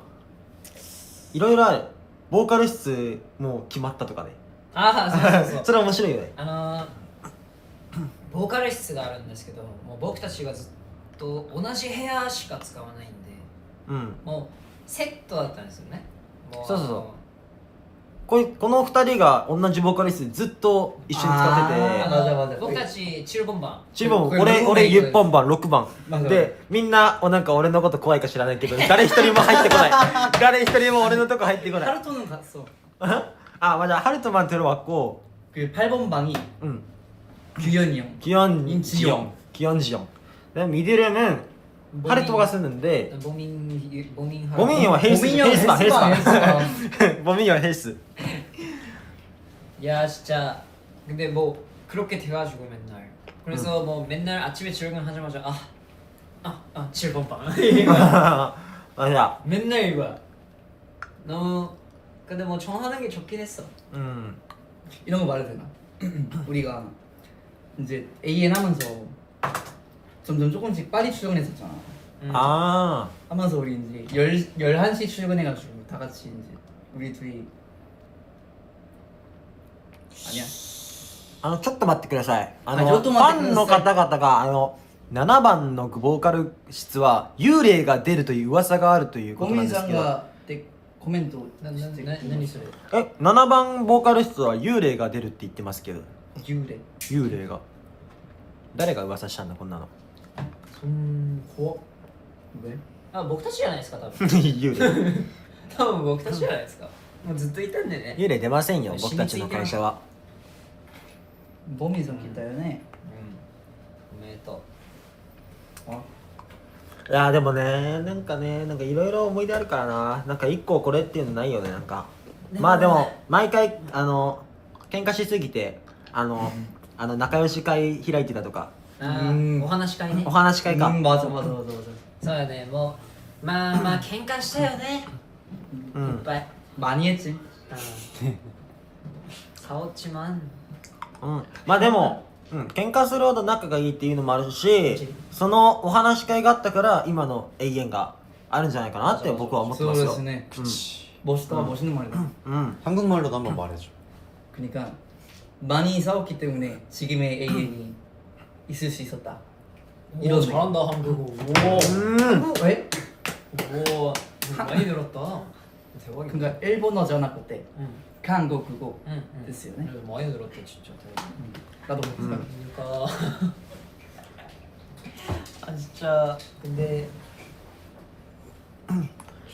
いろいろあるボーカル室も決まったとかね 아そうそうそうそれ面白いよねボーカル室があるんですけどもう僕たちがずっと同じ部屋しか使わないんでうんもうセットだったんですよねもそうそうそうこの2人が同じボーカル室でずっと一緒に使ってて 맞아. 僕たち7本番チームもこれ俺ルームメイト10番6番まだでみんななんか俺のこと怖いか知らないけど誰一人も入ってこない誰一人も俺のとこ入ってこない 하루토는 갔어. 맞아 하루토만 들어왔고 그 8번 방이 응 규현이 형. 기현지영 기현지영 그다음 미드에는 하루토가 쓰는데 모밍 모밍이 형 헬스방 모밍이 형 헬스 야 진짜 근데 뭐 그렇게 돼가지고 맨날 그래서 뭐 맨날 아침에 출근하자마자 7번 방 맞아 맨날 이거야 너무 근데 뭐 정하는 게 좋긴 했어 이런 거 말해도 되나? 우리가 이제 AN 하면서 점점 조금씩 빨리 출근했었잖아. 아 하면서 우리 이제 11시 출근해가지고 다 같이 이제 우리 둘이 아니야. ちょっと待ってくださいちょっと待ってくださいファンの方々が7番のボーカル室は幽霊が出るという噂があるということなんですけど 고민상과 코멘트何それ7番ボーカル室は幽霊が出るって言ってますけど 유래. 幽霊が誰が噂したんだこんなの怖っ 왜? 僕たちじゃないですか多分幽霊多分僕たちじゃないですかもうずっといたんでね幽霊出ませんよ僕たちの会社は 고민상 기타요네. おめでと 어? いやでもねなんかいろいろ思い出あるからななんか一個これっていうのないよねなんかまあでも毎回喧嘩しすぎて仲良し会開いてたとかお話し会ねお話し会か 맞아. そうだねもうまあ喧嘩したよねいっぱい 많이 했지. 싸웠지만 まあでも喧嘩するほど仲がいいっていうのもあるしそのお話し会があったから今の永遠があるんじゃないかなって僕は思ってますよ 그렇네. 멋있다. 멋있는 말이다. 한국말로도 한번 말해줘. 그러니까 많이 싸웠기 때문에 지금의 AN이 있을 수 있었다. 이런 잘한다 한국어 한국 왜? 오 많이 늘었다 대박이다 그러니까 일본어잖아 그때. 응. 한국어 응. 됐어요, 네? 많이 늘었다 진짜 대박 나도 그랬어. 그러니까 아 진짜 근데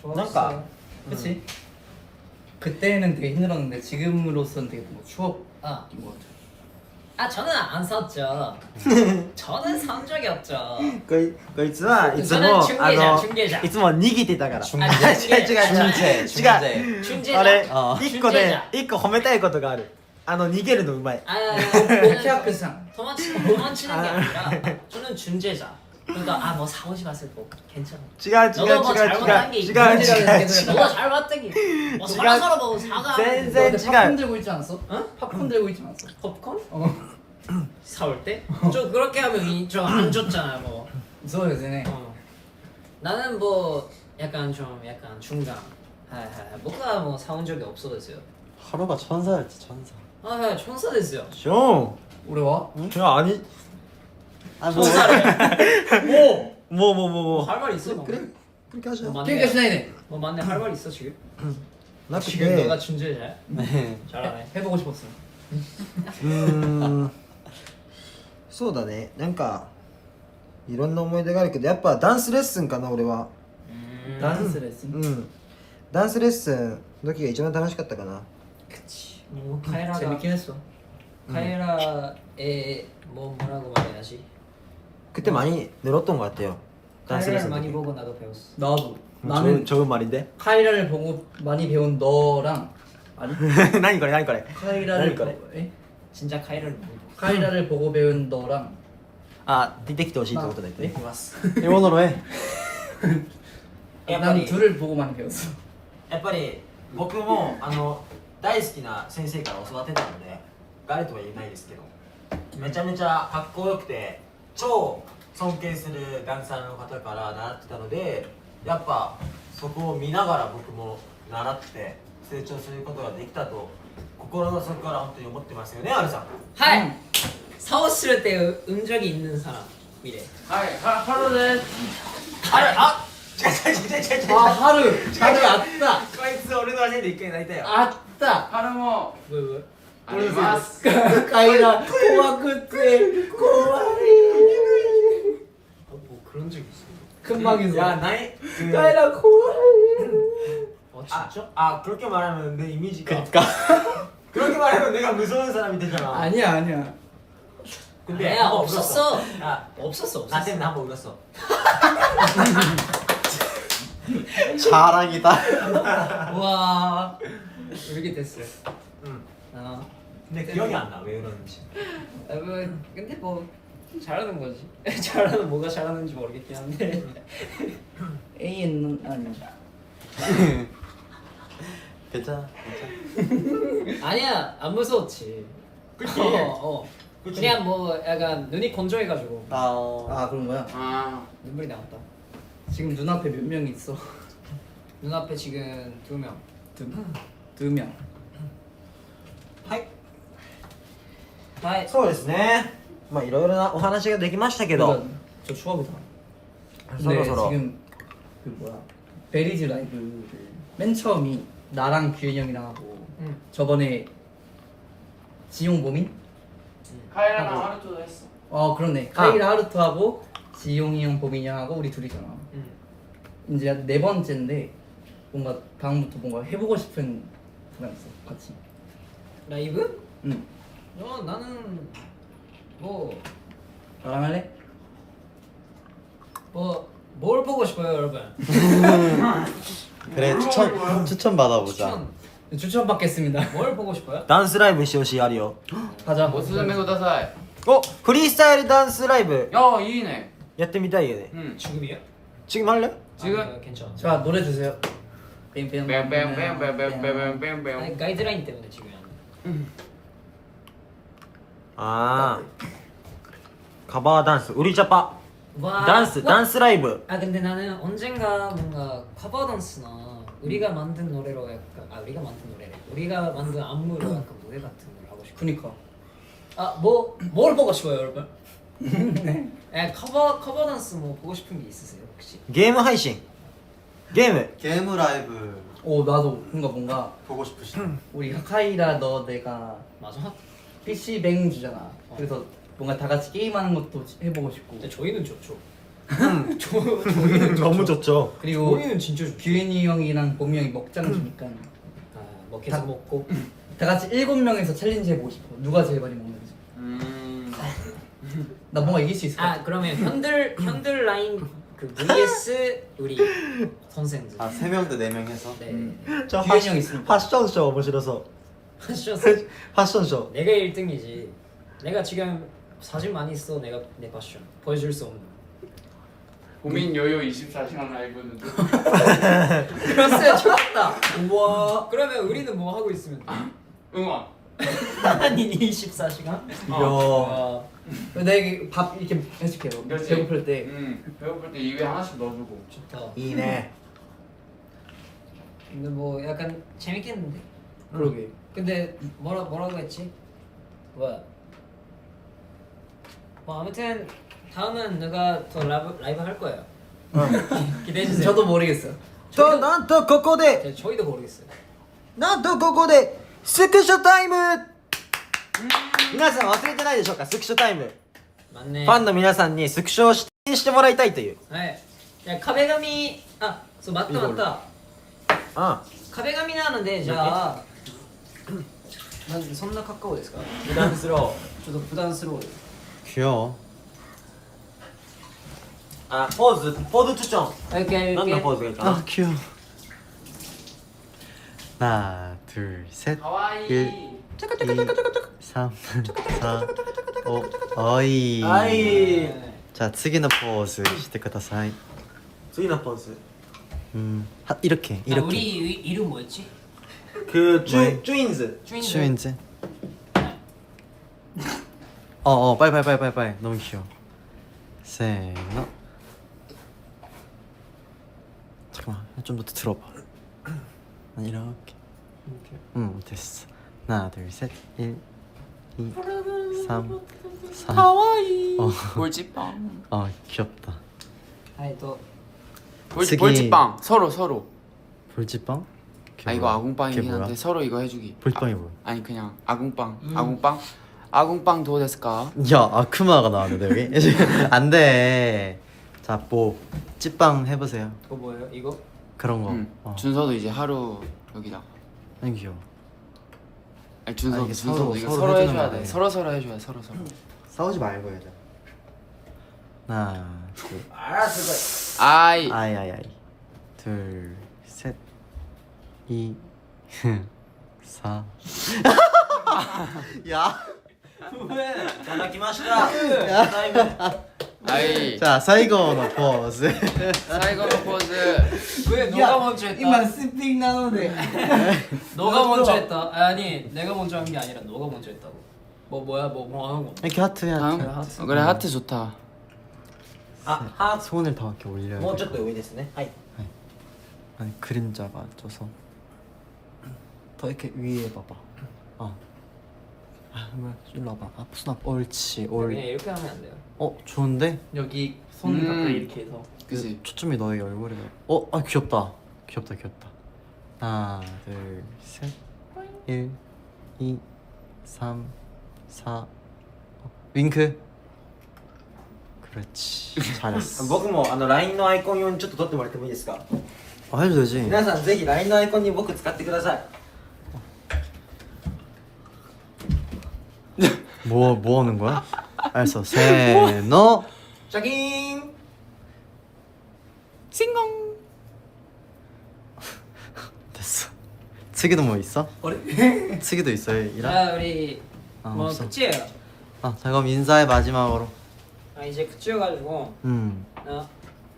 좋았어요 뭔가 그치? 그때는 되게 힘들었는데 지금으로서는 되게 뭔가 추억인 아, 것 같아. 저는 안 샀죠 저는 산 적이 없죠 こいつはいつも 저는 중계자 いつも逃げてたから違う違う違う違う 중재자 あれあ一個ね一個褒めたいことがある逃げるのうまい 케아크상. 도망치는 게 아니라 저는 중재자 그러니까 뭐 사오지 마세요 뭐 괜찮아 違う違う너가 뭐 잘못한 게違う違う있어.違う違う 너가 잘못한 게 뭐 서로서로 뭐 사과 zen- 너 그때 지금- 팝콘 들고 있지 않았어? 어? 팝콘 들고 있지 않았어? 팝콘? 어. 사올 때? 좀 그렇게 하면 좀 안 좋잖아 뭐そうですね 나는 뭐 약간 중간 뭐가 뭐 사온 적이 없어졌어요 하루가 천사였지 천사. 천사 됐어요 ショ 俺はーンいや兄 천사래もう 할 말 있어 뭐 그렇게 하죠. 그러니까 시나이네 뭐 맞네 할 말 있어 지금? なく 지금 て 너가 중재자야? 네. 잘하네 해보고 싶었어 そうだねなんかいろんな思い出があるけどやっぱダンスレッスンかな俺は。 댄스 레슨. うんダンスレッスンの時が一番楽しかったかな。 그치. 뭐 카에라가 재밌긴 했어. 카에라의 뭐 뭐라고 말해야지. 그때 많이 늘었던 것 같아요. 댄스 카에라를 레슨 많이 많이 보고 나도 배웠어. 나도. 나는 좋은 말인데. 카이라를 보고 많이 배운 너랑 아니 何これ何これ 카이라를何これ 에? 진짜 카에라를 못 봤어. 카이라를 보고 배운 너랑 あ出てきてほしいってことだよね。 왔어. 英語のね。 난 둘을 보고 많이 배웠어. やっぱり僕も大好きな先生から教わってたので誰とは言えないですけどめちゃめちゃかっこよくて超尊敬するダンサーの方から習ってたのでやっぱそこを見ながら僕も習って成長することができたと心の底から本当に思ってますよねアルさん。 하이. 사오 쓸 때 적이 있는 사람이래. 하이 하루는 あれあ違う違う違う違う違う 아 하루 왔다 こいつ俺のせいで一回泣いたよ。 왔다. 하루 뭐 왜 왜? 아리마스. 카이라 고마쿠테 고마리. 뭐 그런 적 있어? 큰 방에서. 야 나이 카이라 고마리. 아 진짜? 아 그렇게 말하면 내 이미지가 그렇게 말하면 내가 무서운 사람이 되잖아. 아니야. 근데 아니야, 한번 없었어. 울었어. 야, 없었어. 나 때문에 한번 울었어. 자랑이다. 와 이렇게 됐어. 응. 아, 근데 기억이 안 나. 왜 그러는지. 뭐 근데 뭐 잘하는 거지. 잘하는 뭐가 잘하는지 모르겠긴 한데. A는 아니야. 괜찮아. 아니야 안 무서웠지. 그치? 어. 그치? 그냥 뭐 약간 눈이 건조해가지고 아 그런 거야? 아 눈물이 나왔다. 지금 눈앞에 몇 명이 있어? 눈앞에 지금 2명. 두 명. はい。はい。そうですね。まあいろいろなお話ができましたけど、 그러니까 저 추억이다. 근데 서로 지금 그 뭐야 베리즈 라이브를 맨 처음이 나랑 규현이 형이랑 하고 응. 저번에 지용 보민? 카이라랑 하루토도 했어. 그렇네. 카이라 하루토 하고 지용이 형 보민이 형하고 우리 둘이잖아. 응. 이제 네 번째인데 뭔가 다음부터 뭔가 해보고 싶은 사람 있어 같이. 라이브? 응. 나는 뭐 나랑 할래? 뭘 보고 싶어요, 여러분? 그래 추천 받아보자. 추천 추천받겠습니다. 뭘 보고 싶어요? ダンスライブしてほしいあるよ。 가자. おすすめください。お、フリースタイルダンスライブやいいね。やってみたいよね。 응. 지금이요? 지금 할래? 지금? 괜찮아. 자 노래 주세요. 뱀뱀 뱀뱀뱀뱀뱀뱀뱀뱀. 아니, 가이드라인 때문에 지금. 아, 카바 댄스 우리 자파 와. 댄스 라이브. 아 근데 나는 언젠가 뭔가 커버 댄스나 우리가 만든 노래로 약간 우리가 만든 노래래. 우리가 만든 안무로 약간 노래 같은 걸 하고 싶어. 그니까. 뭘 보고 싶어요, 여러분? 커버 댄스 뭐 보고 싶은 게 있으세요, 혹시? ゲーム配信。ゲーム。 게임 라이브 나도 뭔가 보고 싶으시다. 우리 카이라 너 내가 맞아. PC 뱅 주잖아. 그래서 뭔가 다 같이 게임하는 것도 해보고 싶고. 근데 저희는 좋죠. 저희는 너무 좋죠. 그리고 저희는 진짜 좋죠. 규현이 형이랑 봄이 형이 먹장 주니까 뭐 계속 먹고. 다 같이 7명에서 챌린지 해보고 싶어. 누가 제일 많이 먹는지. 나 뭔가 이길 수 있을 것 같아. 그러면 현들 라인 그 vs 우리 선생들. 아 3명 대 4명 해서. 네. 저 규현이 형 있으니까. 패션쇼 面白そう。 패션쇼. 내가 1등이지. 내가 지금 사진 많이 써. 내가 내 패션 보여줄 수 없는. 고민 요요 24시간 라이브는 그랬어요. 좋았다. 우와. 그러면 우리는 뭐 하고 있으면 돼? 응원. 아니 24시간? 이야. 내가 이게 밥 이렇게 해줄게요. 그렇지. 배고플 때. 배고플 때 입에 하나씩 넣어주고. 좋다. 이네. 근데 뭐 약간 재밌겠는데? 그러게. 근데 뭐라고 했지? 뭐야? 뭐 아무튼 다음은 누가 더 라이브 할 거예요. 기대해 주세요. 저도 모르겠어요. となんとここで 저희도 모르겠어요. なんとここでスクショタイム。皆さん忘れてないでしょうかスクショタイム。 맞네. ファンの皆さんにスクショをしてしてもらいたいという。はいじゃあ壁紙あそう待った待ったあ壁紙なのでじゃあなんでそんな格好ですか普段スロちょっと普段スローで 귀여워. ー。あ、ポーズ추천。 OK 何のポーズがいいかな。 아 귀여워. 하나, 둘, 셋. かわいい 1, 3, 4, 5. 어이. はい。 자, 次のポーズしてください. 次のポーズ。 이렇게 아, 이렇게. 우리 이름 뭐였지? 그 뭐해? 쭈인즈. 슈인즈. 빨리. 너무 귀여워. 세너. 잠깐만, 좀 더 들어봐. 이렇게. 됐어. 하나, 둘, 셋. 1, 2, 3, 4. 하와이 어. 볼지빵 귀엽다. はいと 쓰기- 볼지빵 서로 볼지빵? 아 이거 아궁빵이긴 그게 뭐야? 한데 서로 이거 해주기 볼지빵이 뭐야? 아니 그냥 아궁빵 아궁빵 도 됐을까? 야, 아크마가 나왔는데 여기? 안 돼. 자, 뭐 찌빵 해보세요. 그거 뭐예요? 이거? 그런 거. 응. 준서도 이제 하루 여기다가 아니 귀여워. 아니 준서도 이게 준서도 이거 서로 서로 해주는 해줘야 거네. 돼 서로 해줘야 돼 서로 싸우지 말고 해야죠. 하나, 둘, 알았어. 아이 아이. 둘, 셋, 2, 4. 야. いただきました。だいぶ。 아이 자, 最後のポーズ. 사이거 포즈 왜 너가 먼저 했다? 今スッピンなので 너가 먼저 했다? 아니 내가 먼저 한 게 아니라 너가 먼저 했다고 뭐야 뭐 하는 거 이렇게 하트 해야 다음 돼. 그래 하트 좋다 あ、ハーツ。 손을 더 이렇게 올려야 もうち 돼. ょっと上ですね。はい。 아니 그림자가 쪄서 더 이렇게 위에 봐봐. 한번 일로 와봐. 손 앞. 옳지. 그냥 이렇게 하면 안 돼요 좋은데? 여기 손 가까이 이렇게 해서 그치 초점이 너의 얼굴에. 귀엽다. 귀엽다. 하나, 둘, 셋. 1, 2, 3, 4. 윙크. 그렇지. 잘했어. 僕もLINE のアイコン用にちょっと撮ってもらってもいいですか。 해도 되지. 皆さんぜひ LINE のアイコンに僕使ってください。 뭐 하는 거야? 알았어. 세너. シャキーン。 됐어. 츠기도 뭐 있어? 우리 츠기도 있어요. 이랑? 자 우리 아, 뭐 없어. 끝이에요 자 그럼 인사해 마지막으로. 이제 끝이어가지고 음.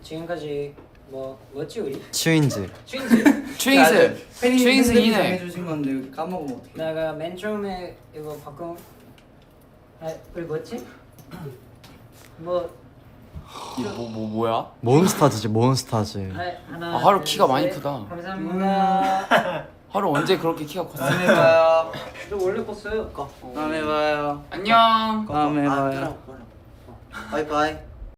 지금까지 뭐였지 우리? 츄인즈. 츄인지 트윙스 이네 해주신 건데 여기 까먹으면 어떡해. 내가 맨 처음에 이거 바꾼 우리 뭐였지? 뭐야? 몬스타즈지 몬스타즈. 하나 아, 하루 둘, 키가 많이 셋. 크다. 감사합니다 하루 언제 그렇게 키가 컸어? 다음에 봐요. 좀 원래 컸어요 다음에 봐요. 안녕 다음에 봐요. 바이바이.